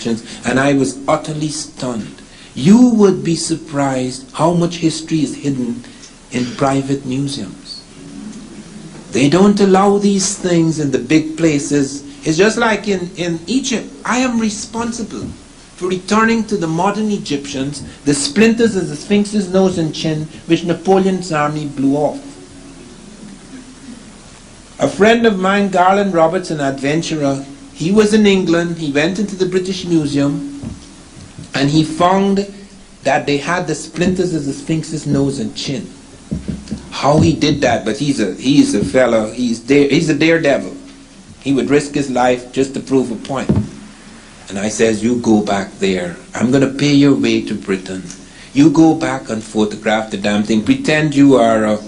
collections, and I was utterly stunned. You would be surprised how much history is hidden in private museums. They don't allow these things in the big places. It's just like in Egypt. I am responsible for returning to the modern Egyptians the splinters of the Sphinx's nose and chin which Napoleon's army blew off. A friend of mine, Garland Roberts, an adventurer, he was in England. He went into the British Museum and he found that they had the splinters of the Sphinx's nose and chin. How he did that, but he's a fellow, he's a daredevil. He would risk his life just to prove a point. And I says, you go back there. I'm going to pay your way to Britain. You go back and photograph the damn thing. Pretend you are a,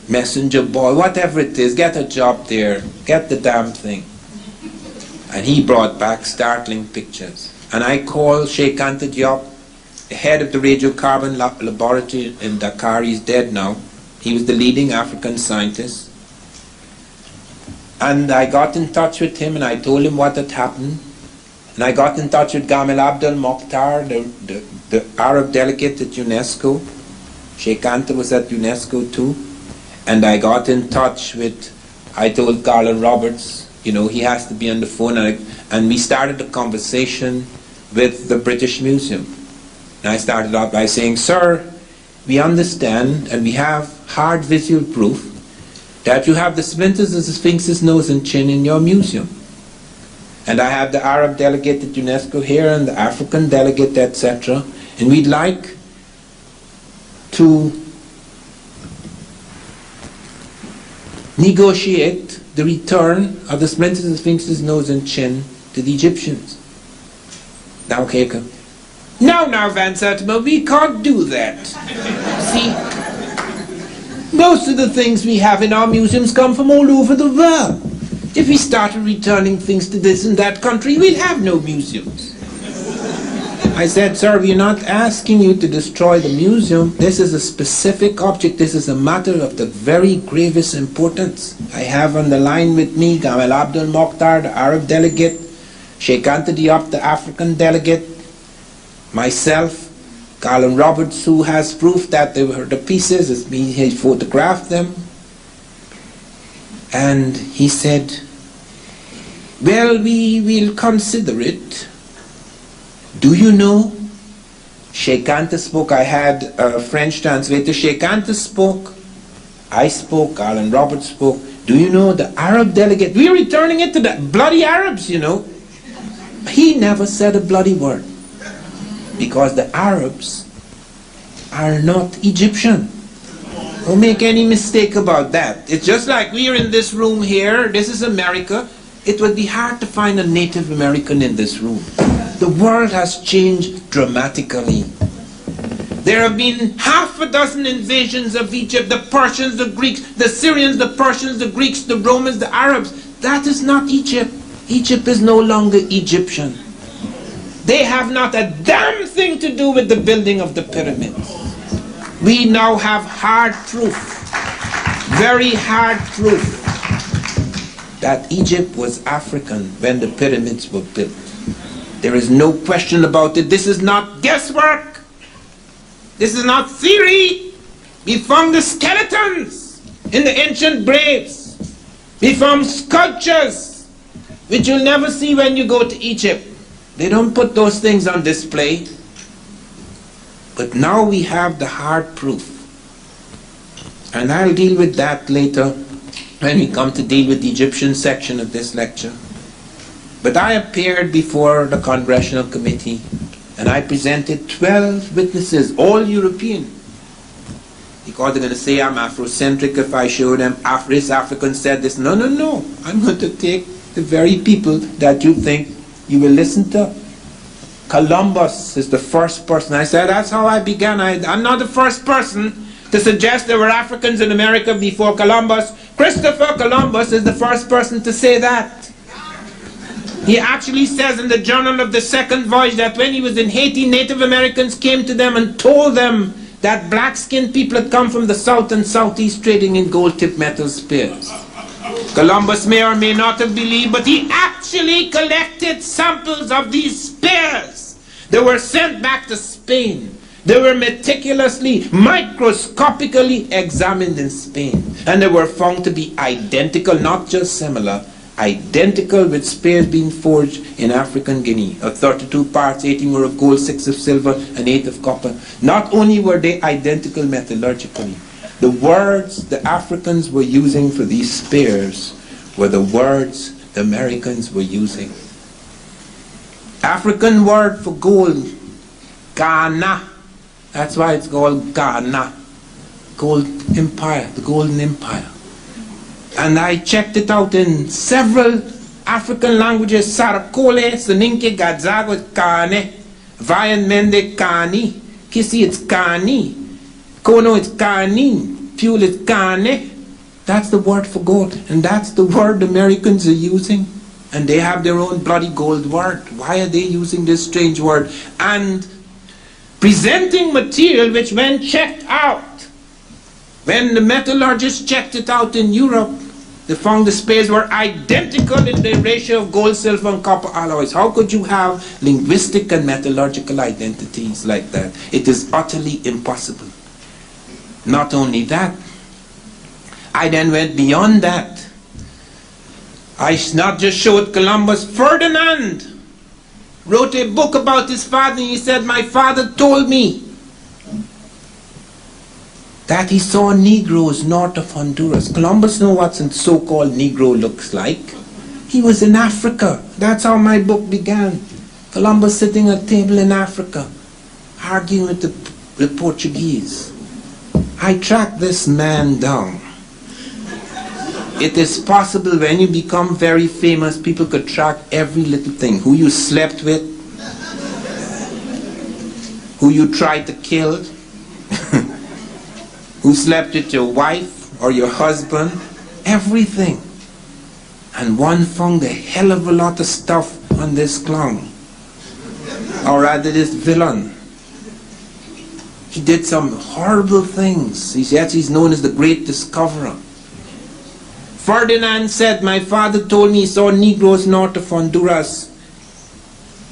messenger boy, whatever it is. Get a job there. Get the damn thing. And he brought back startling pictures. And I called Sheikh Anta Diop, the head of the radiocarbon laboratory in Dakar. He's dead now. He was the leading African scientist. And I got in touch with him and I told him what had happened. And I got in touch with Gamal Abdel Mokhtar, the Arab delegate at UNESCO. Sheikh Anta was at UNESCO too. And I got in touch with, I told Garland Roberts, he has to be on the phone. And we started a conversation with the British Museum. And I started out by saying, sir, we understand and we have hard visual proof that you have the splinters of the Sphinx's nose and chin in your museum. And I have the Arab delegate at UNESCO here and the African delegate, etc. And we'd like to negotiate the return of the splinters of the Sphinx's nose and chin to the Egyptians. Now, Keiko. No, VanSertima, we can't do that. See? Most of the things we have in our museums come from all over the world. If we started returning things to this and that country, we'd have no museums. I said, sir, we're not asking you to destroy the museum. This is a specific object. This is a matter of the very gravest importance. I have on the line with me Gamal Abdel Mokhtar, the Arab delegate, Sheikh Anta Diop, the African delegate, myself, Garland Roberts, who has proof that they were the pieces, he photographed them. And he said, well, we will consider it. Do you know? Sheikh Anta spoke. I had a French translator. Sheikh Anta spoke. I spoke. Garland Roberts spoke. Do you know the Arab delegate? We're returning it to the bloody Arabs, He never said a bloody word. Because the Arabs are not Egyptian. Don't make any mistake about that. It's just like we are in this room here. This is America. It would be hard to find a Native American in this room. The world has changed dramatically. There have been half a dozen invasions of Egypt. The Persians, the Greeks, the Syrians, the Persians, the Greeks, the Romans, the Arabs. That is not Egypt. Egypt is no longer Egyptian. They have not a damn thing to do with the building of the pyramids. We now have hard proof, very hard proof, that Egypt was African when the pyramids were built. There is no question about it. This is not guesswork. This is not theory. We found the skeletons in the ancient graves. We found sculptures, which you'll never see when you go to Egypt. They don't put those things on display. But now we have the hard proof. And I'll deal with that later when we come to deal with the Egyptian section of this lecture. But I appeared before the Congressional Committee and I presented 12 witnesses, all European. Because they're going to say I'm Afrocentric if I show them this African said this. No, no, no. I'm going to take the very people that you think you will listen to. Columbus is the first person. I said, that's how I began. I'm not the first person to suggest there were Africans in America before Columbus. Christopher Columbus is the first person to say that. He actually says in the Journal of the Second Voyage that when he was in Haiti, Native Americans came to them and told them that black-skinned people had come from the south and southeast trading in gold-tipped metal spears. Columbus may or may not have believed, but he actually collected samples of these spears. They were sent back to Spain. They were meticulously, microscopically examined in Spain. And they were found to be identical, not just similar, identical with spears being forged in African Guinea, of 32 parts, 18 were of gold, 6 of silver, and 8 of copper. Not only were they identical metallurgically, the words the Africans were using for these spears were the words the Americans were using. African word for gold, Ghana. That's why it's called Ghana. Gold Empire, the Golden Empire. And I checked it out in several African languages. Sarakole, Soninke, Gadzago, it's Kane. Vayan Mende, Kani. Kisi, it's Kani. Kono, it's Kani. Fuel, it's Kane. That's the word for gold. And that's the word the Americans are using. And they have their own bloody gold word. Why are they using this strange word? And presenting material which, when checked out, when the metallurgists checked it out in Europe, they found the spears were identical in the ratio of gold, silver, and copper alloys. How could you have linguistic and metallurgical identities like that? It is utterly impossible. Not only that, I then went beyond that. I not just showed Columbus. Ferdinand wrote a book about his father, and he said, my father told me that he saw Negroes north of Honduras. Columbus knew what a so-called Negro looks like. He was in Africa. That's how my book began. Columbus sitting at a table in Africa, arguing with the Portuguese. I tracked this man down. It is possible when you become very famous, people could track every little thing. Who you slept with, who you tried to kill, who slept with your wife or your husband, everything. And one found a hell of a lot of stuff on this clown, or rather this villain. He did some horrible things. He's known as the Great Discoverer. Ferdinand said, my father told me he saw Negroes north of Honduras.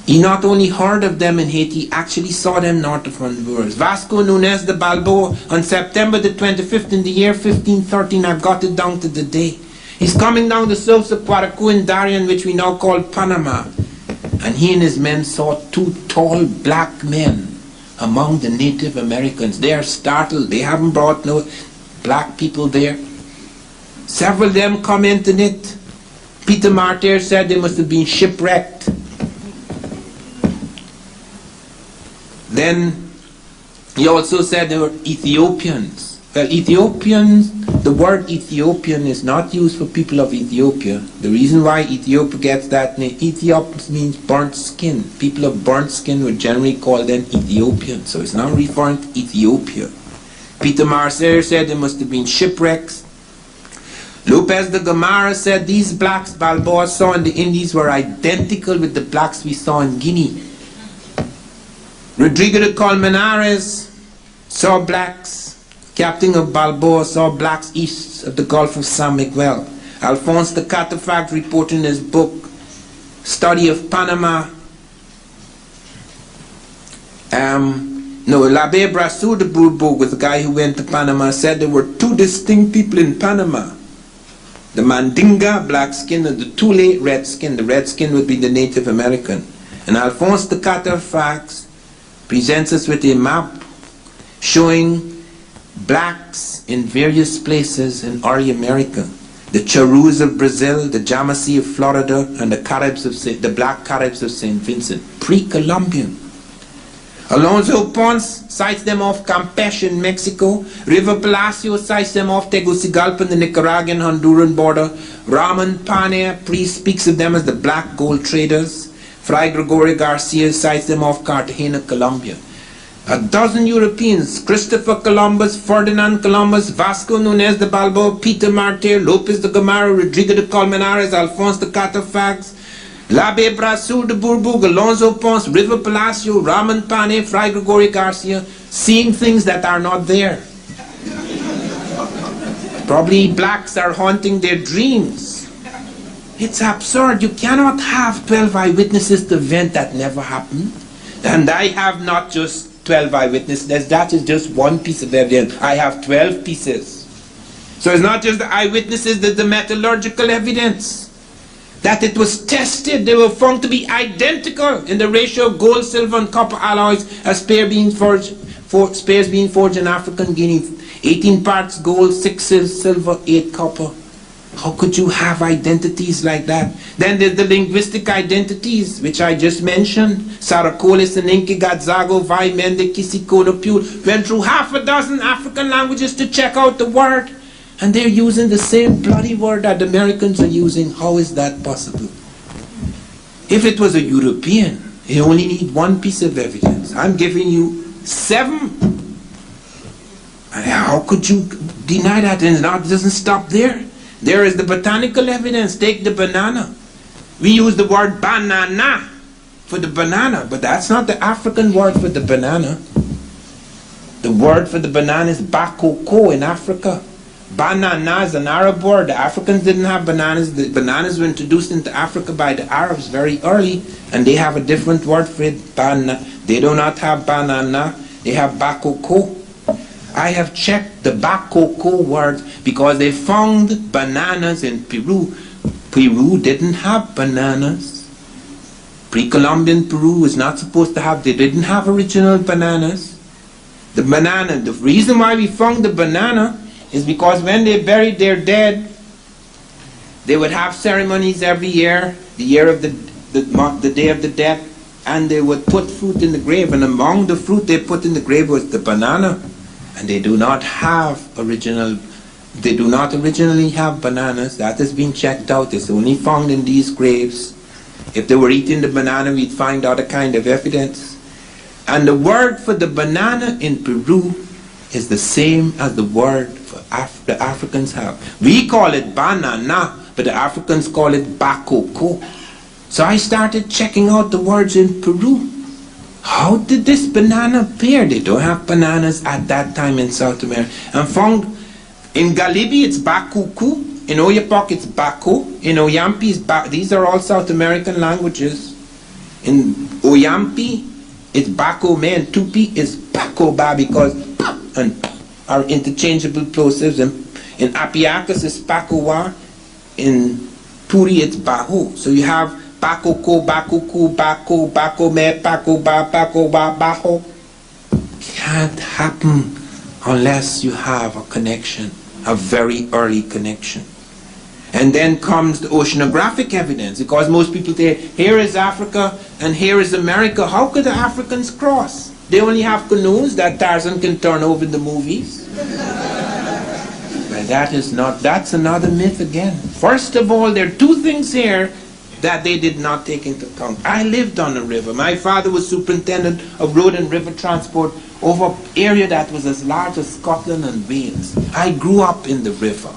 He not only heard of them in Haiti, he actually saw them north of Honduras. Vasco Nunez de Balboa, on September the 25th in the year 1513, I've got it down to the day. He's coming down the slopes of Paracu and Darien, which we now call Panama. And he and his men saw 2 tall black men among the Native Americans. They are startled. They haven't brought no black people there. Several of them commented it. Peter Martyr said they must have been shipwrecked. Then he also said they were Ethiopians. Well, Ethiopians, the word Ethiopian is not used for people of Ethiopia. The reason why Ethiopia gets that name, Ethiop means burnt skin. People of burnt skin would generally call them Ethiopians. So it's not referring to Ethiopia. Peter Martyr said they must have been shipwrecks. Lopez de Gomara said these blacks Balboa saw in the Indies were identical with the blacks we saw in Guinea. Rodrigo de Colmenares saw blacks. Captain of Balboa saw blacks east of the Gulf of San Miguel. Alphonse de Catafalque reported in his book, Study of Panama. L'Abbé Brasseur de Bourbourg was the guy who went to Panama, said there were 2 distinct people in Panama. The Mandinga, black skin, and the Tule, red skin. The red skin would be the Native American. And Alphonse de Catafalque presents us with a map showing blacks in various places in early America. The Charus of Brazil, the Jamasee of Florida, and the black Caribs of St. Vincent, pre-Columbian. Alonso Ponce cites them off Campeche in Mexico. River Palacio cites them off Tegucigalpa in the Nicaraguan Honduran border. Ramon Pane speaks of them as the black gold traders. Fray Gregorio Garcia cites them off Cartagena, Colombia. A dozen Europeans, Christopher Columbus, Ferdinand Columbus, Vasco Nunez de Balboa, Peter Martyr, Lopez de Gomara, Rodrigo de Colmenares, Alphonse de Catafalque, L'Abbé Brasseur de Bourbourg, Alonso Ponce, River Palacio, Ramon Pane, Fray Gregorio Garcia, seeing things that are not there. Probably blacks are haunting their dreams. It's absurd. You cannot have 12 eyewitnesses to event that never happened. And I have not just 12 eyewitnesses. That is just one piece of evidence. I have 12 pieces. So it's not just the eyewitnesses, the metallurgical evidence. That it was tested. They were found to be identical in the ratio of gold, silver, and copper alloys as spares being forged in African Guinea. 18 parts gold, 6 silver, 8 copper. How could you have identities like that? Then there's the linguistic identities, which I just mentioned. Sarakolis and Inki, Gadzago, Vai, Mende, Kisikono, Pule went through half a dozen African languages to check out the word. And they're using the same bloody word that the Americans are using. How is that possible? If it was a European, you only need one piece of evidence. I'm giving you 7. And how could you deny that? And it doesn't stop there. There is the botanical evidence. Take the banana. We use the word banana for the banana, but that's not the African word for the banana. The word for the banana is bakoko in Africa. Banana is an Arab word. The Africans didn't have bananas. The bananas were introduced into Africa by the Arabs very early, and they have a different word for it. They do not have banana. They have bakoko. I have checked the bakoko word because they found bananas in Peru. Peru didn't have bananas. Pre-Columbian Peru is not supposed to have, they didn't have original bananas. The banana, the reason why we found the banana is because when they buried their dead, they would have ceremonies every year, the year of the day of the death, and they would put fruit in the grave, and among the fruit they put in the grave was the banana. And they do not originally have bananas. That has been checked out. It's only found in these graves. If they were eating the banana, we'd find other kind of evidence. And the word for the banana in Peru is the same as the word for the Africans have. We call it banana, but the Africans call it bakoko. So I started checking out the words in Peru. How did this banana appear? They don't have bananas at that time in South America. And found in Galibi it's bakuku, in Oyapock it's bako, in Oyampi it's these are all South American languages. In Oyampi it's bako me, and Tupi is bako ba, because pa and pa are interchangeable plosives. In Apiacus it's bakowa, in Puri it's baho. So you have bakoko, bakuku, bako, bako me, bako ba, baho. Can't happen unless you have a connection, a very early connection. And then comes the oceanographic evidence, because most people say, here is Africa and here is America. How could the Africans cross? They only have canoes that Tarzan can turn over in the movies. Well, that's another myth again. First of all, there are 2 things here that they did not take into account. I lived on a river. My father was superintendent of road and river transport over an area that was as large as Scotland and Wales. I grew up in the river.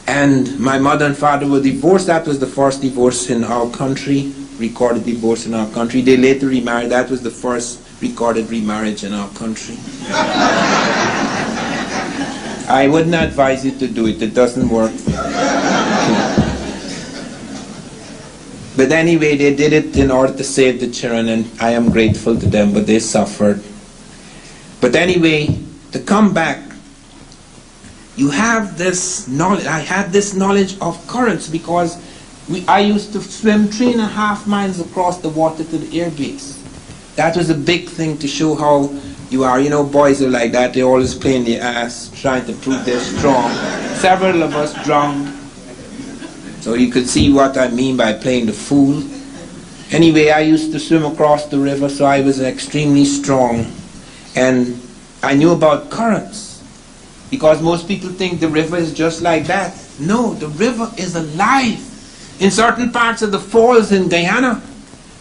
And my mother and father were divorced. That was the first divorce in our country, recorded divorce in our country. They later remarried. That was the first recorded remarriage in our country. I wouldn't advise you to do it. It doesn't work. But anyway, they did it in order to save the children, and I am grateful to them, but they suffered. But anyway, to come back, you have this knowledge. I had this knowledge of currents because I used to swim 3.5 miles across the water to the air base. That was a big thing to show how you are. You know, boys are like that. They always playing their ass, trying to prove they're strong. Several of us drowned. So you could see what I mean by playing the fool. Anyway, I used to swim across the river, so I was extremely strong. And I knew about currents, because most people think the river is just like that. No, the river is alive. In certain parts of the falls in Guyana,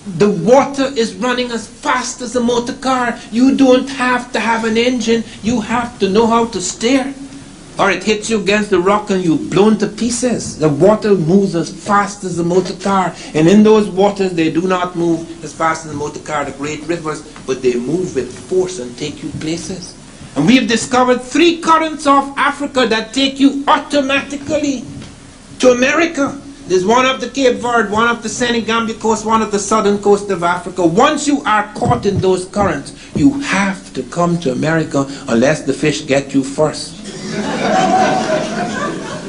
the water is running as fast as a motor car. You don't have to have an engine. You have to know how to steer. or it hits you against the rock and you're blown to pieces. The water moves as fast as the motor car, and in those waters they do not move as fast as the motor car, the great rivers, but they move with force and take you places. And we have discovered 3 currents of Africa that take you automatically to America. There's one up the Cape Verde, one up the Senegambia coast, one up the southern coast of Africa. Once you are caught in those currents, you have to come to America unless the fish get you first.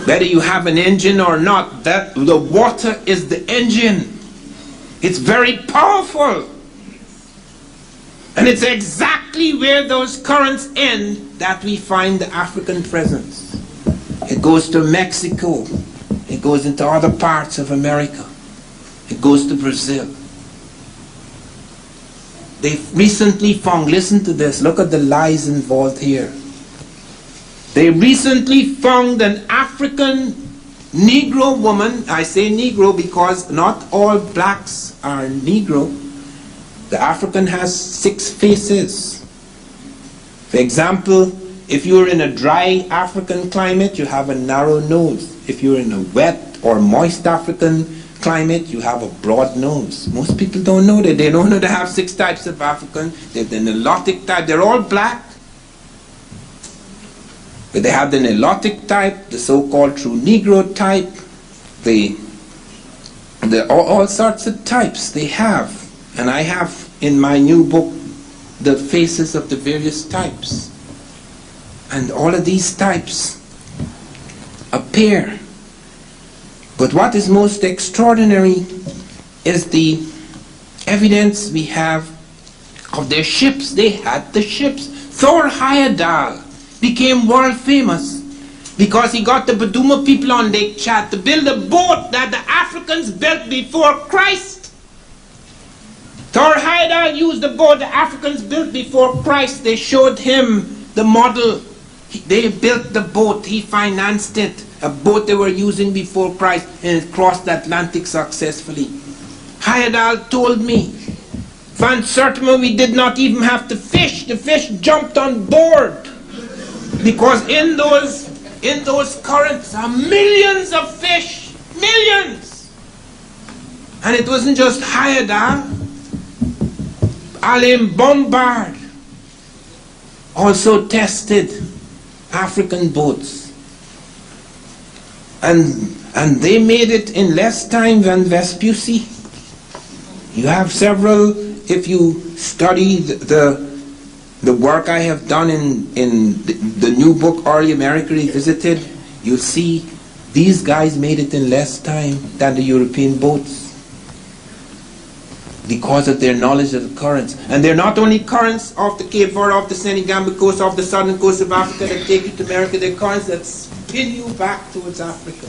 Whether you have an engine or not, that the water is the engine. It's very powerful. And it's exactly where those currents end that we find the African presence. It goes to Mexico. It goes into other parts of America. It goes to Brazil. They've recently found, listen to this, look at the lies involved here. They recently found an African Negro woman. I say Negro because not all blacks are Negro. The African has 6 faces. For example, if you're in a dry African climate, you have a narrow nose. If you're in a wet or moist African climate, you have a broad nose. Most people don't know that. They don't know they have 6 types of African. There's the Nilotic type. They're all black. But they have the Nilotic type, the so-called true Negro type, all sorts of types they have. And I have in my new book the faces of the various types. And all of these types appear. But what is most extraordinary is the evidence we have of their ships. They had the ships. Thor Heyerdahl became world famous because he got the Baduma people on Lake Chad to build a boat that the Africans built before Christ. Thor Heyerdahl used the boat the Africans built before Christ. They showed him the model. They built the boat. He financed it. A boat they were using before Christ, and it crossed the Atlantic successfully. Heyerdahl told me, VanSertima, we did not even have to fish. The fish jumped on board. Because in those currents are millions of fish. Millions! And it wasn't just Heyerdahl. Alain Bombard also tested African boats. And they made it in less time than Vespucci. You have several, if you study the work I have done in the new book, Early America Revisited, you'll see these guys made it in less time than the European boats because of their knowledge of the currents. And they're not only currents off the Cape Verde, off the Senegambia coast, off the southern coast of Africa that take you to America. They're currents that spin you back towards Africa.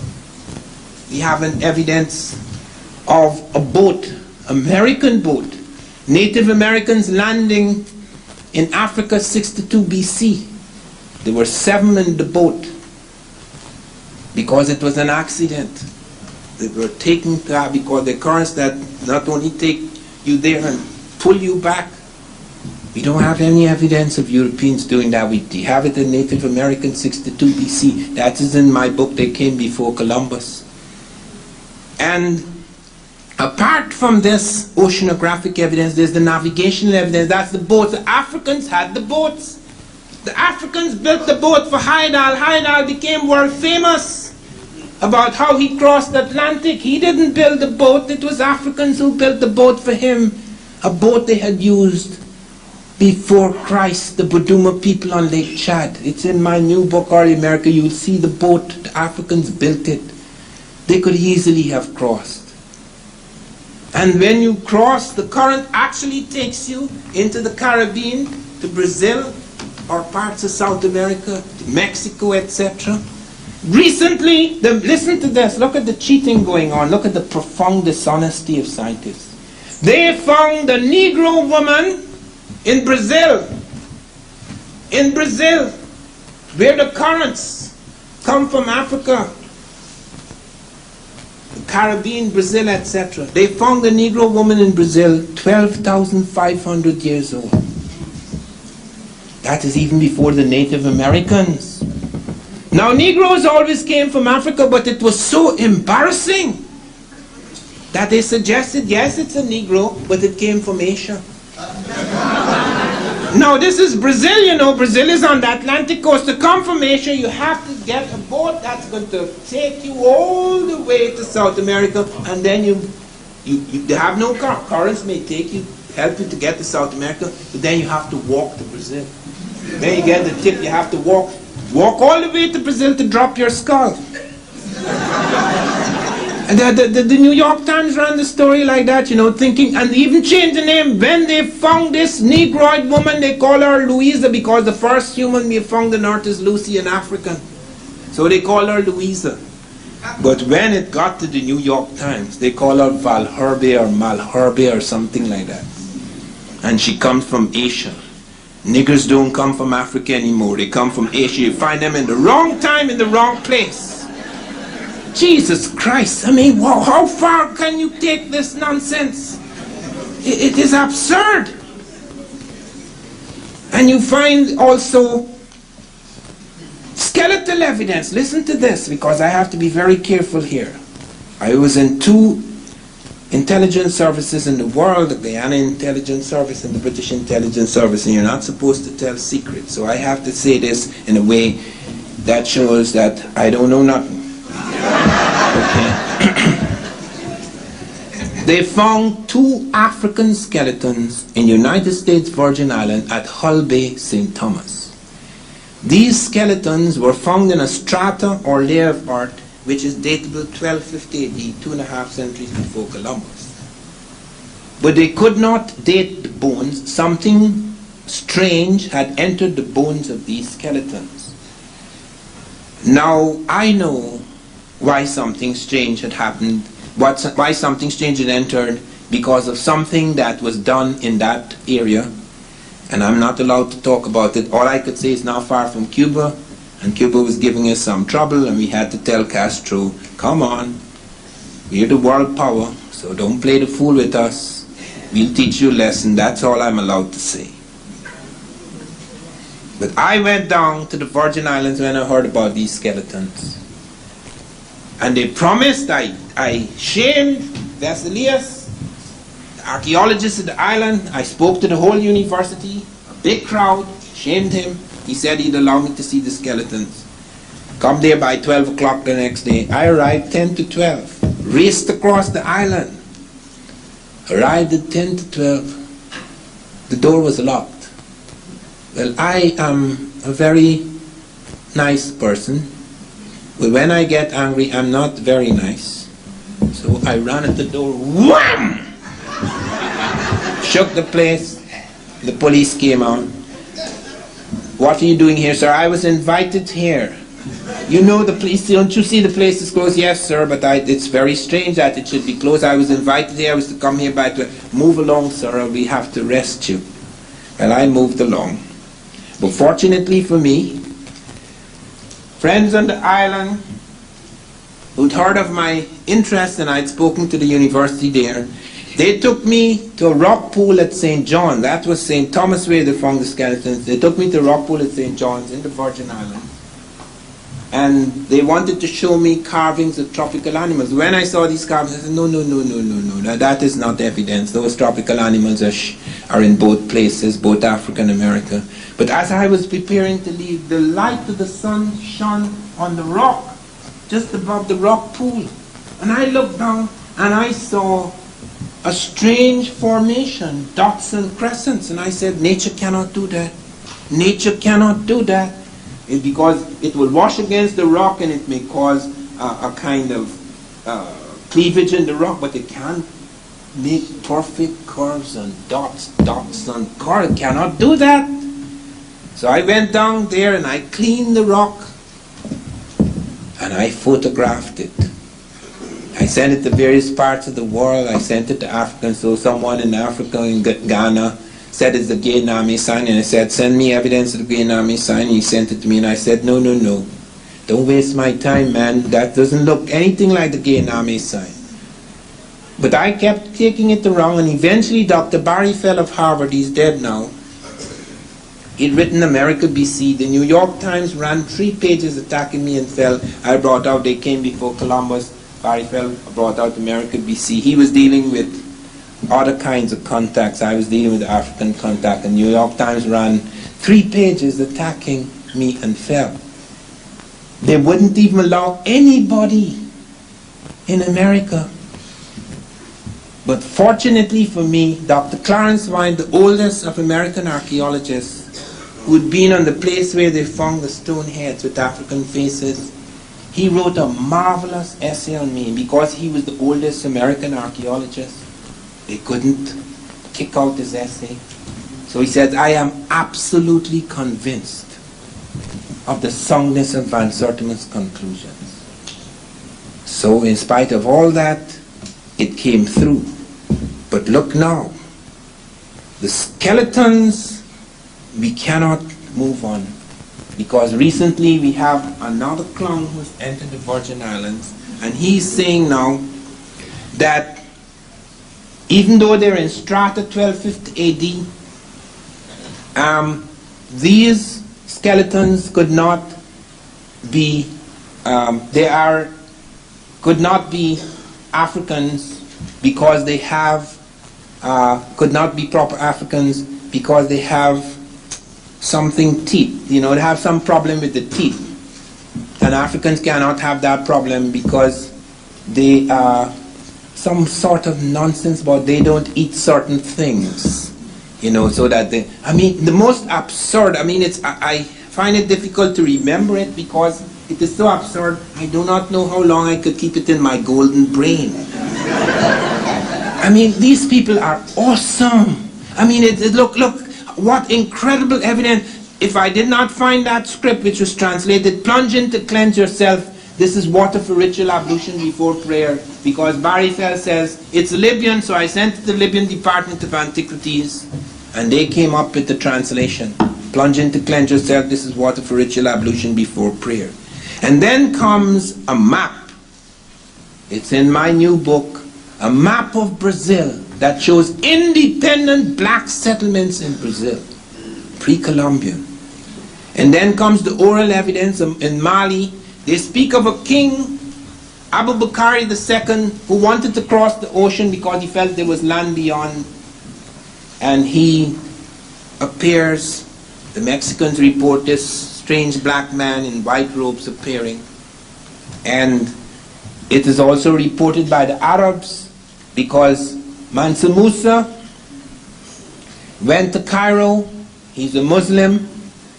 We have an evidence of a boat, American boat, Native Americans landing in Africa 62 BC. There were 7 in the boat because it was an accident. They were taken to because the currents that not only take you there and pull you back. We don't have any evidence of Europeans doing that. We have it in Native American 62 BC. That is in my book, They Came Before Columbus. And apart from this oceanographic evidence, there's the navigational evidence. That's the boats. The Africans had the boats. The Africans built the boat for Heyerdahl. Heyerdahl became world famous about how he crossed the Atlantic. He didn't build the boat. It was Africans who built the boat for him. A boat they had used before Christ, the Baduma people on Lake Chad. It's in my new book, Early America. You'll see the boat. The Africans built it. They could easily have crossed. And when you cross, the current actually takes you into the Caribbean, to Brazil, or parts of South America, Mexico, etc. Recently, listen to this, look at the cheating going on, look at the profound dishonesty of scientists. They found a Negro woman in Brazil, where the currents come from Africa, the Caribbean, Brazil, etc. They found a Negro woman in Brazil, 12,500 years old. That is even before the Native Americans. Now, Negroes always came from Africa, but it was so embarrassing that they suggested, yes, it's a Negro, but it came from Asia. Now, this is Brazil, you know. Brazil is on the Atlantic coast. To come from Asia, you have to get a boat that's going to take you all the way to South America, and then they have no car. Currents may take you, help you to get to South America, but then you have to walk to Brazil. Then you get the tip, you have to walk all the way to Brazil to drop your skull. And the New York Times ran the story like that, you know, thinking, and even changed the name. When they found this Negroid woman, they call her Louisa, because the first human we found on earth is Lucy, an African. So they call her Louisa. But when it got to the New York Times, they call her Valherbe or Malherbe or something like that. And she comes from Asia. Niggers don't come from Africa anymore. They come from Asia. You find them in the wrong time, in the wrong place. Jesus Christ, I mean, how far can you take this nonsense? It is absurd. And you find also skeletal evidence. Listen to this, because I have to be very careful here. I was in 2 intelligence services in the world, the Guyana Intelligence Service and the British Intelligence Service, and you're not supposed to tell secrets. So I have to say this in a way that shows that I don't know nothing. Okay. They found 2 African skeletons in United States Virgin Islands at Hull Bay, St. Thomas. These skeletons were found in a strata or layer of earth which is datable 1250 AD, 2.5 centuries before Columbus. But they could not date the bones. Something strange had entered the bones of these skeletons. Now, I know why something strange had happened, why something strange had entered, because of something that was done in that area, and I'm not allowed to talk about it. All I could say is not far from Cuba, and Cuba was giving us some trouble, and we had to tell Castro, come on, we're the world power, so don't play the fool with us. We'll teach you a lesson. That's all I'm allowed to say. But I went down to the Virgin Islands when I heard about these skeletons. And they promised, I shamed Vesalius, the archaeologist of the island. I spoke to the whole university, a big crowd, shamed him. He said he'd allow me to see the skeletons. Come there by 12 o'clock the next day. I arrived 10 to 12, raced across the island. Arrived at 10 to 12. The door was locked. Well, I am a very nice person. But when I get angry, I'm not very nice. So I ran at the door, wham! Shook the place. The police came out. What are you doing here, sir? I was invited here. You know the place, don't you see the place is closed? Yes, sir, but it's very strange that it should be closed. I was invited here, I was to come here by 12. Move along, sir, or we have to arrest you. Well, I moved along. But fortunately for me, friends on the island who'd heard of my interest, and I'd spoken to the university there, they took me to a rock pool at St. John. That was St. Thomas where they found the skeletons. They took me to a rock pool at St. John's in the Virgin Islands. And they wanted to show me carvings of tropical animals. When I saw these carvings, I said, no, that is not evidence. Those tropical animals are in both places, both Africa and America. But as I was preparing to leave, the light of the sun shone on the rock, just above the rock pool. And I looked down and I saw a strange formation, dots and crescents. And I said, nature cannot do that. Nature cannot do that. Because it will wash against the rock and it may cause a kind of cleavage in the rock, but it can't make perfect curves and dots and curves. It cannot do that. So I went down there and I cleaned the rock and I photographed it. I sent it to various parts of the world. I sent it to Africa, so someone in Africa, in Ghana, said it's the Guyaname sign, and I said, send me evidence of the Guyaname sign, and he sent it to me, and I said, no, don't waste my time, man, that doesn't look anything like the Guyaname sign. But I kept taking it wrong, and eventually Dr. Barry Fell of Harvard, he's dead now, He'd written America BC. The New York Times ran 3 pages attacking me and fell. I brought out, they came before Columbus. Barry fell, brought out America BC. He was dealing with other kinds of contacts. I was dealing with African contact. The New York Times ran 3 pages attacking me and fell. They wouldn't even allow anybody in America. But fortunately for me, Dr. Clarence Vine, the oldest of American archaeologists, who had been on the place where they found the stone heads with African faces, he wrote a marvelous essay on me. Because he was the oldest American archaeologist, they couldn't kick out his essay. So he said, I am absolutely convinced of the soundness of VanSertima's conclusions. So in spite of all that, it came through. But look now, the skeletons, we cannot move on. Because recently we have another clown who's entered the Virgin Islands, and he's saying now that even though they're in strata 1250 AD, these skeletons could not be, could not be Africans because they have, could not be proper Africans because they have something teeth. You know, they have some problem with the teeth. And Africans cannot have that problem because they are some sort of nonsense about they don't eat certain things. You know, so that they, I mean, the most absurd, I mean, it's, I find it difficult to remember it because it is so absurd, I do not know how long I could keep it in my golden brain. I mean, these people are awesome. I mean, look, what incredible evidence. If I did not find that script which was translated, plunge in to cleanse yourself. This is water for ritual ablution before prayer. Because Barry Fell says, it's Libyan, so I sent it to the Libyan Department of Antiquities. And they came up with the translation. Plunge in to cleanse yourself. This is water for ritual ablution before prayer. And then comes a map. It's in my new book. A map of Brazil that shows independent black settlements in Brazil, pre-Columbian. And then comes the oral evidence in Mali. They speak of a king, Abu Bakr II, who wanted to cross the ocean because he felt there was land beyond. And he appears, the Mexicans report this strange black man in white robes appearing. And it is also reported by the Arabs because Mansa Musa went to Cairo. He's a Muslim,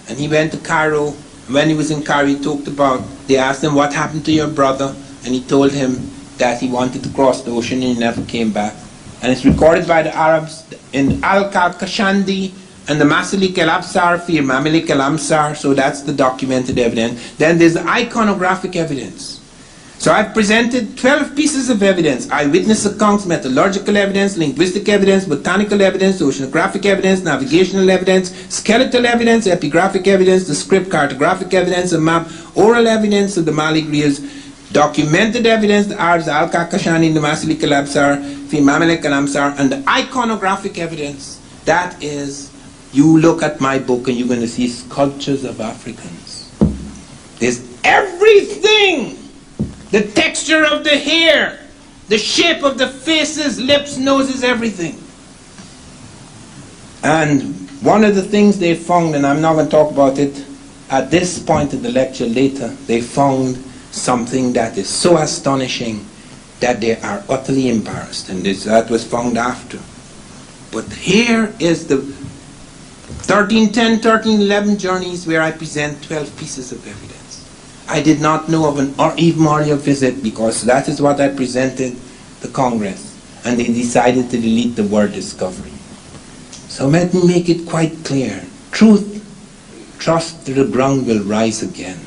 and he went to Cairo. When he was in Cairo, he talked about, they asked him, what happened to your brother? And he told him that he wanted to cross the ocean and he never came back. And it's recorded by the Arabs in Al-Kashandi and the Masilik al-Absar, Fir Mamilik al-Amsar, so that's the documented evidence. Then there's the iconographic evidence. So I've presented 12 pieces of evidence: eyewitness accounts, metallurgical evidence, linguistic evidence, botanical evidence, oceanographic evidence, navigational evidence, skeletal evidence, epigraphic evidence, the script, cartographic evidence, a map, oral evidence of the Mali griots, documented evidence, the Arabs, Al-Kakashani, the Masilik al-Absar, Fi Mamalik al-Amsar, and the iconographic evidence. That is, you look at my book and you're going to see sculptures of Africans. There's everything. The texture of the hair, the shape of the faces, lips, noses, everything. And one of the things they found, and I'm not going to talk about it at this point in the lecture, later, they found something that is so astonishing that they are utterly embarrassed, and that was found after. But here is the 1310, 1311 journeys where I present 12 pieces of evidence. I did not know of an Eve Maria visit because that is what I presented to Congress, and they decided to delete the word discovery. So let me make it quite clear. Truth, trust that the ground will rise again.